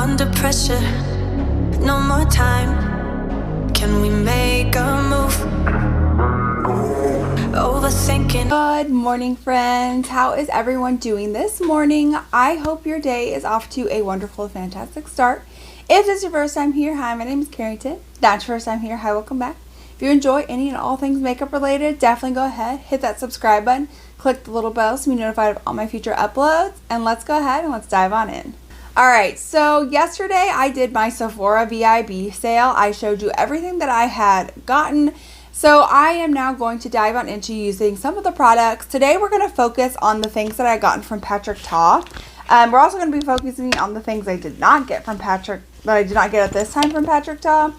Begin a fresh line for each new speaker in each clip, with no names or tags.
under pressure. No more time. Can we make a move? Overthinking.
Good morning, friends. How is everyone doing this morning? I hope your day is off to a wonderful, fantastic start. If this is your first time here, hi, my name is Carrington. That's your first time here, hi, welcome back. If you enjoy any and all things makeup related, definitely go ahead, hit that subscribe button, click the little bell so you're notified of all my future uploads, and let's go ahead and let's dive on in. Alright, so yesterday I did my Sephora Vib sale. I showed you everything that I had gotten. So I am now going to dive on into using some of the products. Today we're going to focus on the things that I gotten from Patrick Ta. We're also going to be focusing on the things I did not get from Patrick, that I did not get at this time from Patrick Ta.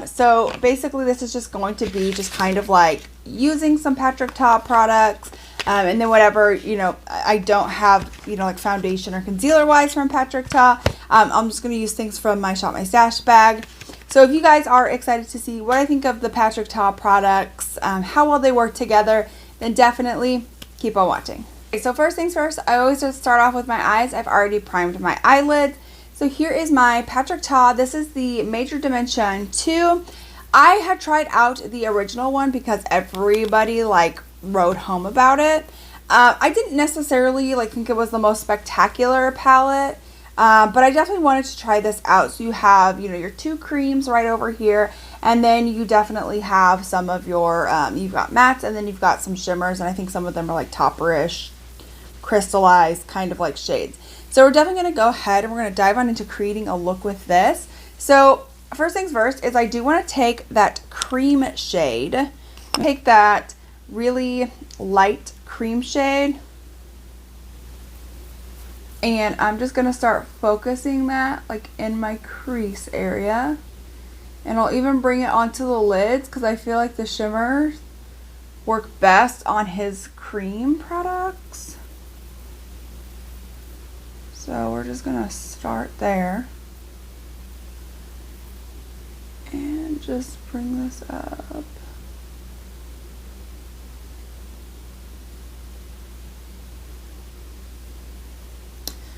So basically this is just going to be just kind of like using some Patrick Ta products. And then whatever, you know, I don't have, you know, like foundation or concealer wise from Patrick Ta. I'm just going to use things from my Shop My Stash bag. So if you guys are excited to see what I think of the Patrick Ta products, how well they work together, then definitely keep on watching. Okay, so first things first, I always just start off with my eyes. I've already primed my eyelids. So here is my Patrick Ta. This is the Major Dimension 2. I had tried out the original one because everybody like wrote home about it. I didn't necessarily like think it was the most spectacular palette. But I definitely wanted to try this out. So you have, you know, your two creams right over here. And then you definitely have some of your, you've got mattes and then you've got some shimmers. And I think some of them are like topperish, crystallized kind of like shades. So we're definitely going to go ahead and we're going to dive on into creating a look with this. So first things first is I do want to take that cream shade. Take that really light cream shade. And I'm just going to start focusing that like in my crease area. And I'll even bring it onto the lids because I feel like the shimmers work best on his cream products. So we're just going to start there. And just bring this up.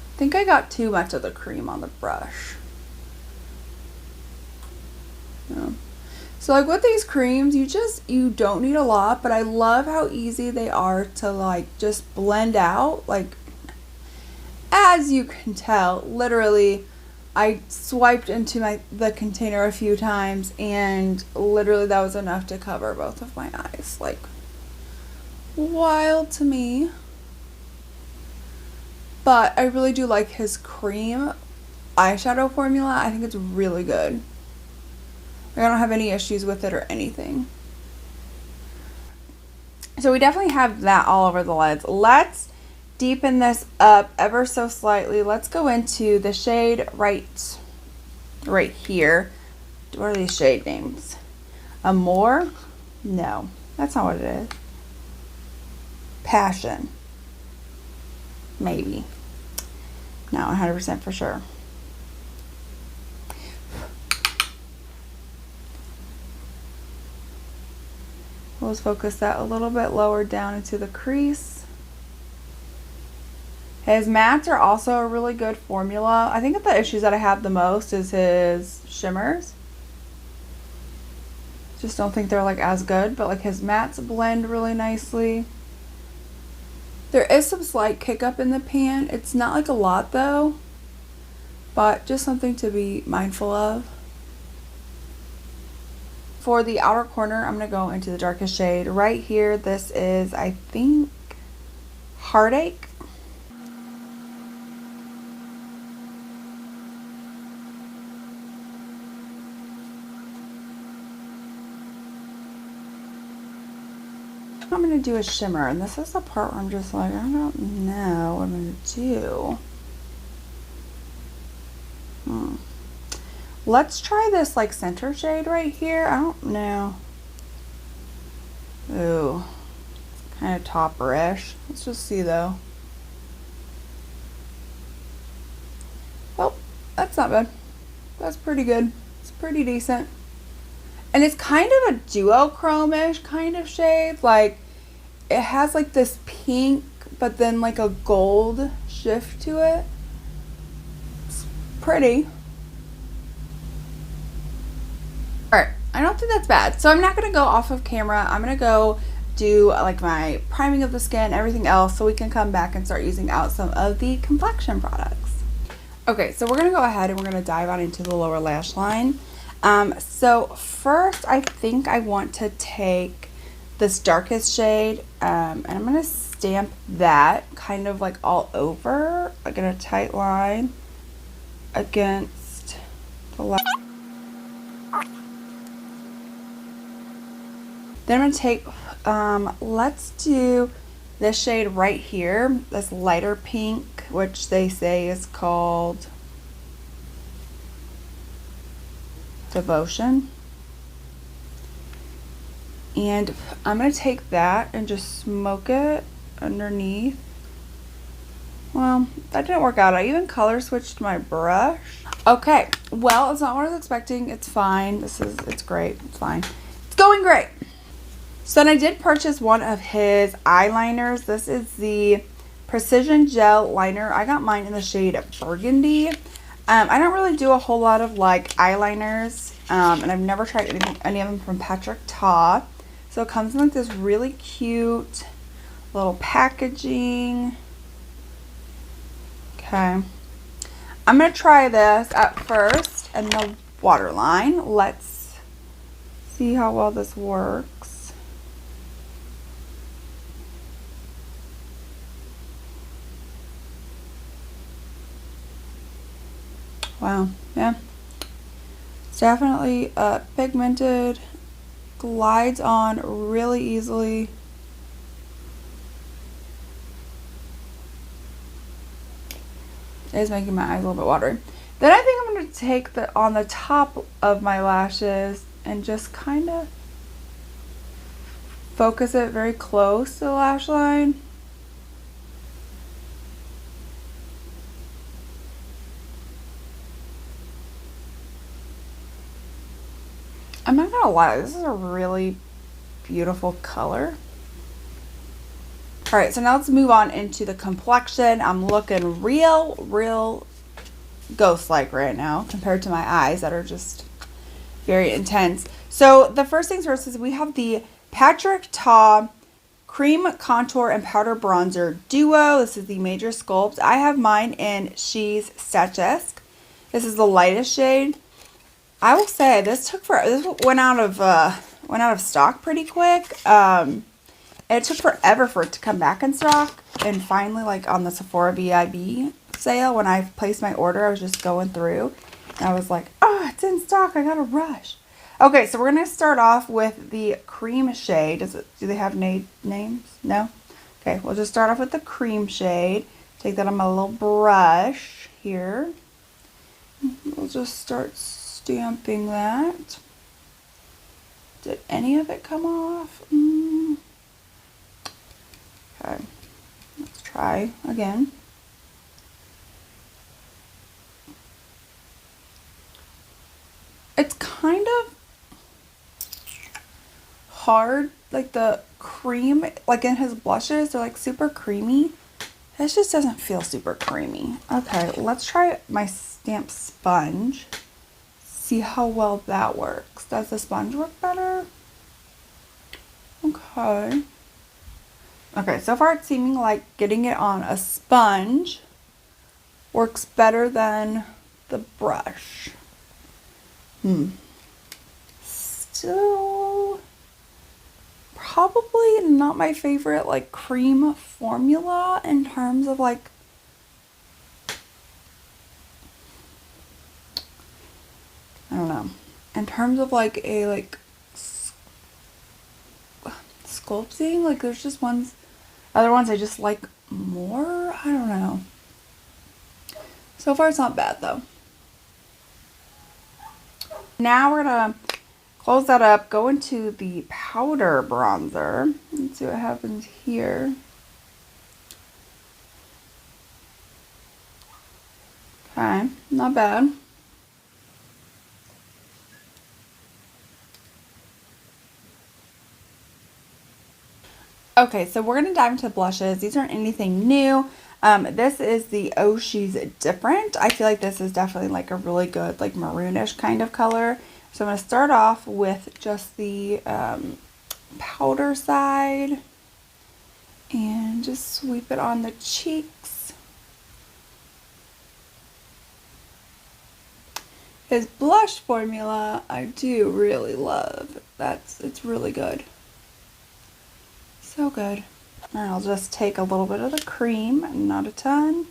I think I got too much of the cream on the brush. Yeah. So like with these creams, you don't need a lot, but I love how easy they are to like just blend out. Like as you can tell, literally I swiped into the container a few times and literally that was enough to cover both of my eyes. Like wild to me. But I really do like his cream eyeshadow formula. I think it's really good. I don't have any issues with it or anything. So we definitely have that all over the lids. Let's deepen this up ever so slightly. Let's go into the shade right here. What are these shade names? Amore? No, that's not what it is. Passion. Maybe. Not 100% for sure. We'll just focus that a little bit lower down into the crease. His mattes are also a really good formula. I think that the issues that I have the most is his shimmers. Just don't think they're like as good, but like his mattes blend really nicely. There is some slight kick up in the pan. It's not like a lot though, but just something to be mindful of. For the outer corner, I'm going to go into the darkest shade. Right here, this is, I think, Heartache. I'm going to do a shimmer, and this is the part where I'm just like, I don't know what I'm going to do. Let's try this like center shade right here. I don't know. Ooh, kind of topperish. Let's just see though. Oh, that's not bad. That's pretty good. It's pretty decent. And it's kind of a duochrome-ish kind of shade. Like, it has like this pink, but then like a gold shift to it. It's pretty. Alright, I don't think that's bad. So I'm not going to go off of camera. I'm going to go do like my priming of the skin, everything else, so we can come back and start using out some of the complexion products. Okay, so we're going to go ahead and we're going to dive on into the lower lash line. So first, I think I want to take this darkest shade, and I'm going to stamp that kind of like all over, like in a tight line against the lash. Then I'm going to take, let's do this shade right here, this lighter pink, which they say is called Devotion. And I'm going to take that and just smoke it underneath. Well, that didn't work out. I even color switched my brush. Okay, well, it's not what I was expecting. It's fine. It's great. It's fine. It's going great. So then I did purchase one of his eyeliners. This is the Precision Gel Liner. I got mine in the shade Burgundy. I don't really do a whole lot of like eyeliners, and I've never tried any of them from Patrick Ta. So it comes in like this really cute little packaging. Okay. I'm going to try this at first in the waterline. Let's see how well this works. Wow, yeah. It's definitely pigmented, glides on really easily. It is making my eyes a little bit watery. Then I think I'm going to take on the top of my lashes and just kind of focus it very close to the lash line. I'm not gonna lie, this is a really beautiful color. Alright, so now let's move on into the complexion. I'm looking real ghost-like right now compared to my eyes that are just very intense. So the first things first is we have the Patrick Ta Cream Contour and Powder Bronzer Duo. This is the Major Sculpt. I have mine in She's Statuesque. This is the lightest shade. I will say this went out of stock pretty quick. It took forever for it to come back in stock, and finally, like on the Sephora Vib sale, when I placed my order, I was just going through, and I was like, "Oh, it's in stock! I gotta rush." Okay, so we're gonna start off with the cream shade. Do they have names? No. Okay, we'll just start off with the cream shade. Take that on my little brush here. We'll just start stamping that. Did any of it come off? Okay, let's try again. It's kind of hard, like the cream, like in his blushes, they're like super creamy. This just doesn't feel super creamy. Okay, let's try my stamp sponge. See how well that works. Does the sponge work better? Okay. Okay, so far it's seeming like getting it on a sponge works better than the brush. Still probably not my favorite like cream formula in terms of like I don't know. In terms of like a like sculpting, like there's just other ones I just like more. I don't know. So far it's not bad though. Now we're gonna close that up, go into the powder bronzer. Let's see what happens here. Okay, not bad. Okay, so we're going to dive into blushes. These aren't anything new. This is the Oh She's Different. I feel like this is definitely like a really good like maroonish kind of color. So I'm going to start off with just the powder side and just sweep it on the cheeks. His blush formula I do really love. It's really good. So good. And I'll just take a little bit of the cream, not a ton,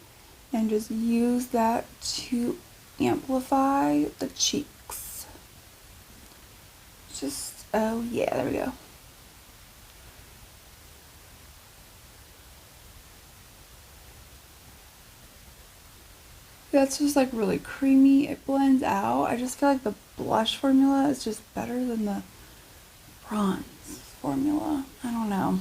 and just use that to amplify the cheeks. Just, oh yeah, there we go. That's just like really creamy. It blends out. I just feel like the blush formula is just better than the bronze formula. I don't know.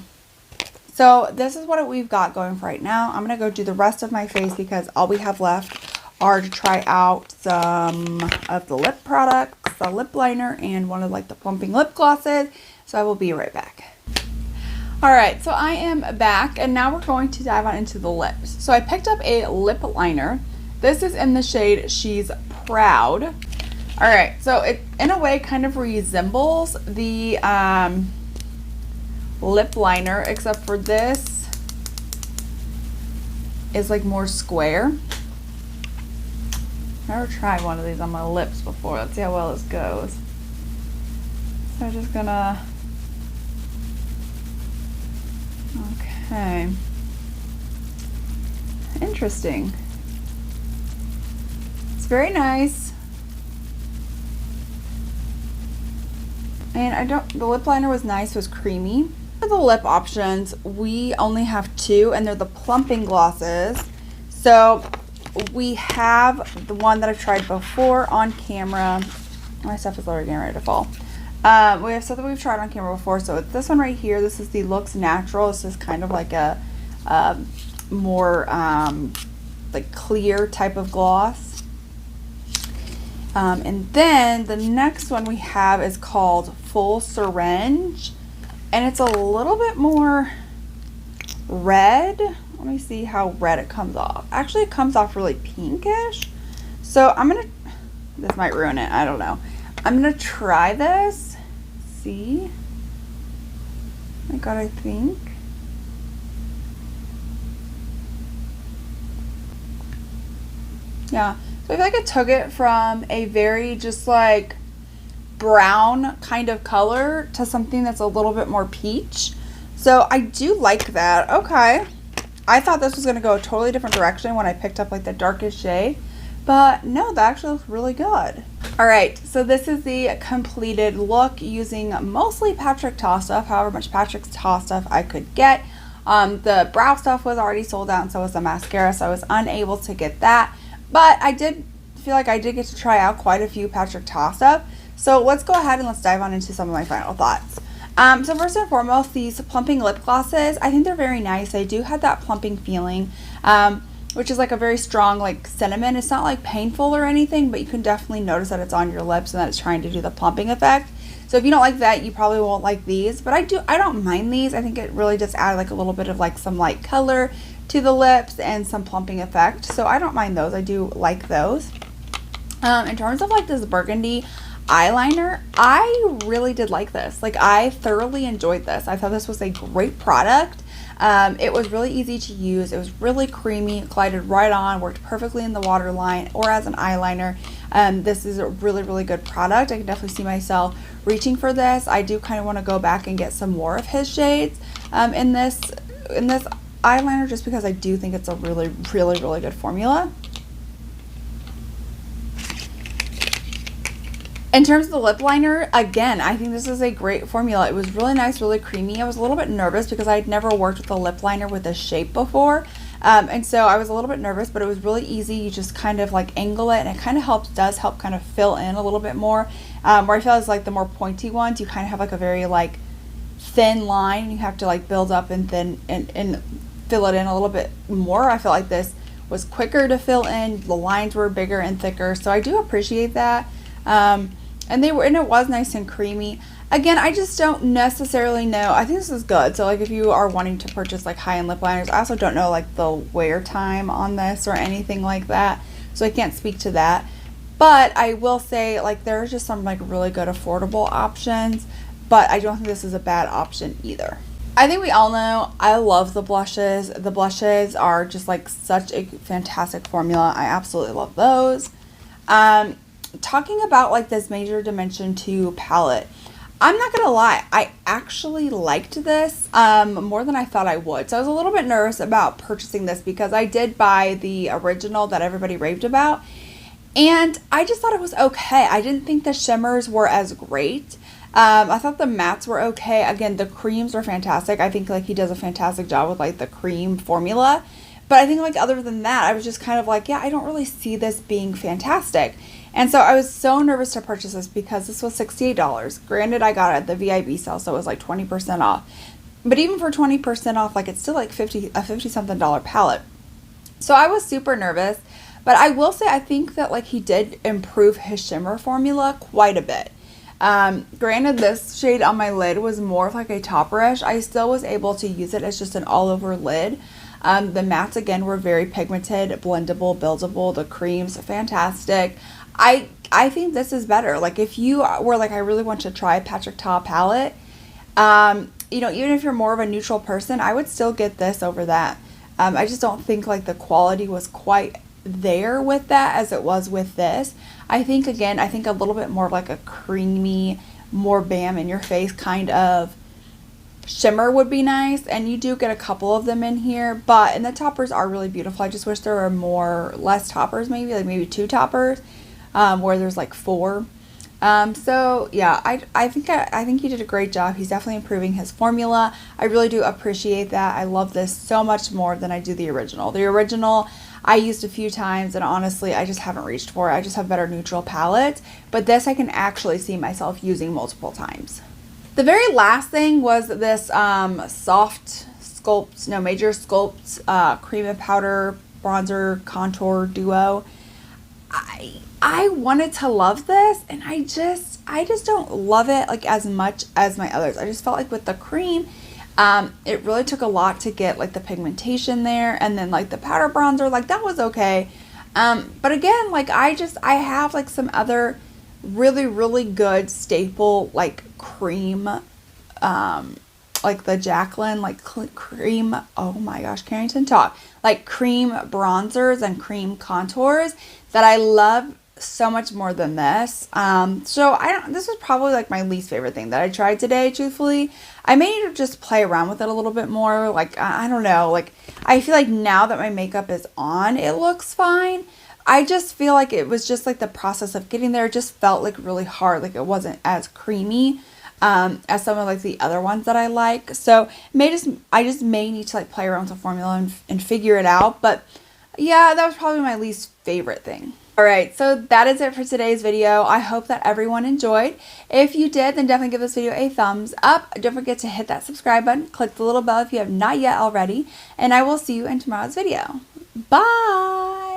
So this is what we've got going for right now. I'm going to go do the rest of my face because all we have left are to try out some of the lip products, the lip liner, and one of like the plumping lip glosses. So I will be right back. Alright, so I am back and now we're going to dive on into the lips. So I picked up a lip liner. This is in the shade She's Proud. Alright, so it in a way kind of resembles the lip liner, except for this is like more square. Never tried one of these on my lips before. Let's see how well this goes. So I'm just gonna, okay, interesting. It's very nice. And the lip liner was nice, it was creamy. For the lip options, we only have two, and they're the plumping glosses. So we have the one that I've tried before on camera. My stuff is literally getting ready to fall. We have stuff that we've tried on camera before. So it's this one right here. This is the Looks Natural. This is kind of like a more like clear type of gloss. And then the next one we have is called Full Syringe, and it's a little bit more red. Let me see how red it comes off. Actually, it comes off really pinkish. So this might ruin it, I don't know. I'm gonna try this. See? Oh my God, I think. Yeah. So I feel like I took it from a very just like brown kind of color to something that's a little bit more peach. So I do like that. Okay. I thought this was going to go a totally different direction when I picked up like the darkest shade. But no, that actually looks really good. Alright, so this is the completed look using mostly Patrick Ta stuff, however much Patrick Ta stuff I could get. The brow stuff was already sold out, and so was the mascara, so I was unable to get that. But I did feel like I did get to try out quite a few Patrick Ta stuff. So let's go ahead and let's dive on into some of my final thoughts. So first and foremost, these plumping lip glosses, I think they're very nice. They do have that plumping feeling, which is like a very strong like cinnamon. It's not like painful or anything, but you can definitely notice that it's on your lips and that it's trying to do the plumping effect. So if you don't like that, you probably won't like these, but I don't mind these. I think it really just add like a little bit of like some light color to the lips and some plumping effect. So I don't mind those. I do like those. In terms of like this burgundy eyeliner, I really did like this. Like I thoroughly enjoyed this. I thought this was a great product. It was really easy to use. It was really creamy, glided right on, worked perfectly in the waterline or as an eyeliner. This is a really, really good product. I can definitely see myself reaching for this. I do kind of want to go back and get some more of his shades in this eyeliner, just because I do think it's a really, really, really good formula. In terms of the lip liner, again, I think this is a great formula. It was really nice, really creamy. I was a little bit nervous because I'd never worked with a lip liner with this shape before. And so I was a little bit nervous, but it was really easy. You just kind of like angle it, and it kind of does help kind of fill in a little bit more. Where I feel is like the more pointy ones, you kind of have like a very like thin line. You have to like build up and fill it in a little bit more. I feel like this was quicker to fill in. The lines were bigger and thicker. So I do appreciate that. And it was nice and creamy. Again, I just don't necessarily know. I think this is good. So like if you are wanting to purchase like high-end lip liners, I also don't know like the wear time on this or anything like that. So I can't speak to that. But I will say like there's just some like really good affordable options. But I don't think this is a bad option either. I think we all know I love the blushes. The blushes are just like such a fantastic formula. I absolutely love those. Talking about like this Major Dimension 2 palette, I'm not gonna lie, I actually liked this more than I thought I would. So I was a little bit nervous about purchasing this because I did buy the original that everybody raved about, and I just thought it was okay. I didn't think the shimmers were as great. I thought the mattes were okay. Again, the creams were fantastic. I think like he does a fantastic job with like the cream formula. But I think like other than that, I was just kind of like, yeah, I don't really see this being fantastic. And so I was so nervous to purchase this because this was $68. Granted, I got it at the VIB sale, so it was like 20% off. But even for 20% off, like it's still like a 50-something dollar palette. So I was super nervous. But I will say I think that like he did improve his shimmer formula quite a bit. Granted, this shade on my lid was more of like a topperish. I still was able to use it as just an all over lid. The mattes again were very pigmented, blendable, buildable. The creams, fantastic. I think this is better. Like if you were like, I really want to try a Patrick Ta palette, you know, even if you're more of a neutral person, I would still get this over that. I just don't think like the quality was quite there with that as it was with this. I think again, I think a little bit more of like a creamy, more bam in your face kind of shimmer would be nice, and you do get a couple of them in here, and the toppers are really beautiful. I just wish there were less toppers, maybe 2 toppers, where there's like 4. So yeah, I think he did a great job. He's definitely improving his formula. I really do appreciate that. I love this so much more than I do the original. The original I used a few times, and honestly, I just haven't reached for it. I just have better neutral palettes, but this I can actually see myself using multiple times. The very last thing was this Major Sculpt cream and powder bronzer contour duo. I wanted to love this, and I just don't love it like as much as my others. I just felt like with the cream, it really took a lot to get like the pigmentation there, and then like the powder bronzer, like that was okay. But again, like I have like some other really good staple like cream, like the Jaclyn like cream, oh my gosh, Carrington talk, like cream bronzers and cream contours that I love so much more than this. So this was probably like my least favorite thing that I tried today, truthfully. I may need to just play around with it a little bit more. Like, I don't know, like I feel like now that my makeup is on, it looks fine. I just feel like it was just like the process of getting there just felt like really hard. Like it wasn't as creamy as some of like the other ones that I like. So I just may need to like play around with the formula and figure it out. But yeah, that was probably my least favorite thing. Alright, so that is it for today's video. I hope that everyone enjoyed. If you did, then definitely give this video a thumbs up. Don't forget to hit that subscribe button, click the little bell if you have not yet already, and I will see you in tomorrow's video. Bye!